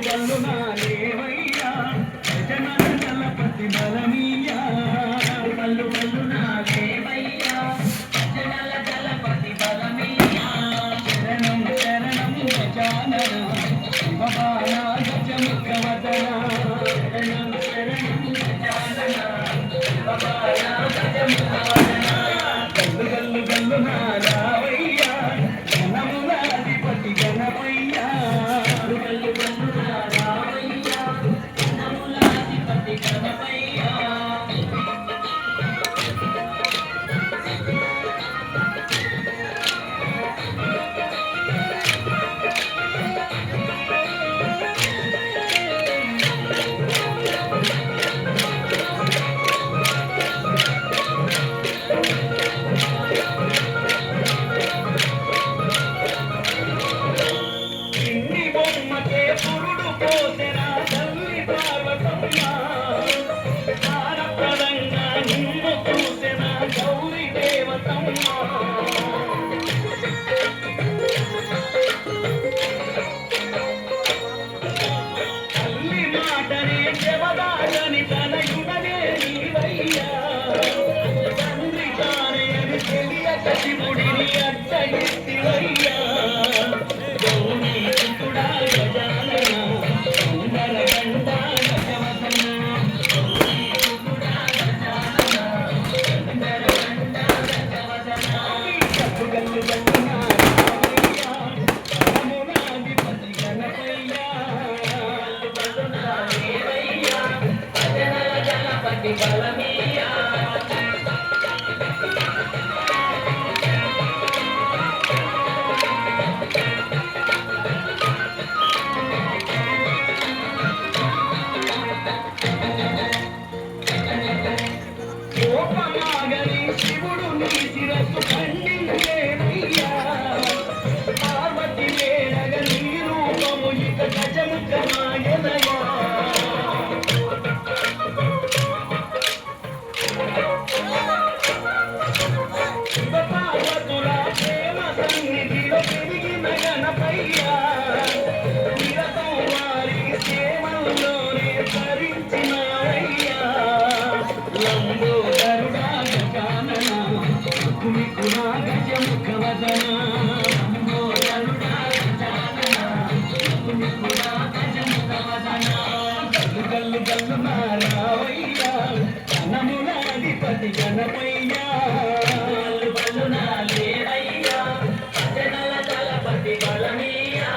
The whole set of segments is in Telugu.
గల్లు నాలేవయ్యా జనన జలపతి బలమీయా గల్లు గల్లు నాలేవయ్యా జనన జలపతి బలమీయా శరణం శరణం గజానన శివబాలా గజముఖవదన శరణం శరణం గజానన శివబాలా గజముఖవదన గల్లు గల్లు గల్లు నారావయ్యా జనములాధిపతి గణపయ్యా గల్లు గల్లు నారావయ్యా జనములాధిపతి గణపయ్యా శివుడిని అడ్డగిత్తివయ్యా గౌరీ సుతుడా గజానన సుందరగండ గజవదన గౌరీ సుతుడా గజానన సుందరగండ గజవదన గల్లు గల్లు గల్లు నారావయ్యా జనములాధిపతి గణపయ్యా గల్లు గల్లు నారావయ్యా జనల జలపతి బలమీయా శివుడు నీ శిరస్సు ఖండించేనయ్యా పార్వతి వేడగ నీ రూపము ఇక గజముఖమాయనయా శివ పార్వతుల ప్రేమ సన్నిధిలో పెరిగిన గణపయ్యా నిరతం వారి సేవల్లోనే భరించినవయ్యా లంబోదరుడా గజానన కుమికుడా గజముఖవదన లంబోదరుడా గజానన కుమికుడా గజముఖవదన గల్లు గల్లు గల్లు నారావయ్యా జనములాధిపతి గణపయ్యా గల్లు గల్లు నాలేవయ్యా జనల జలపతి బలమీయా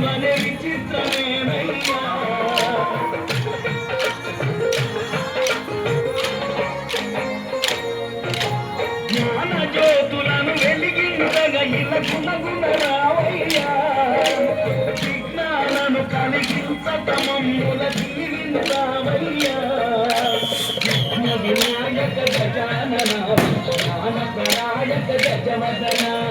మనే విచిత్రమేనయ్యా జ్ఞాన జ్యోతులను వెలిగించగా ఇలా గుణగుణ రావయ్యా విజ్ఞానను కలిగించక మమ్ముల జీవించావయ్యా విఘ్న వినాయక గజానన జ్ఞానప్రదాయక గజవదన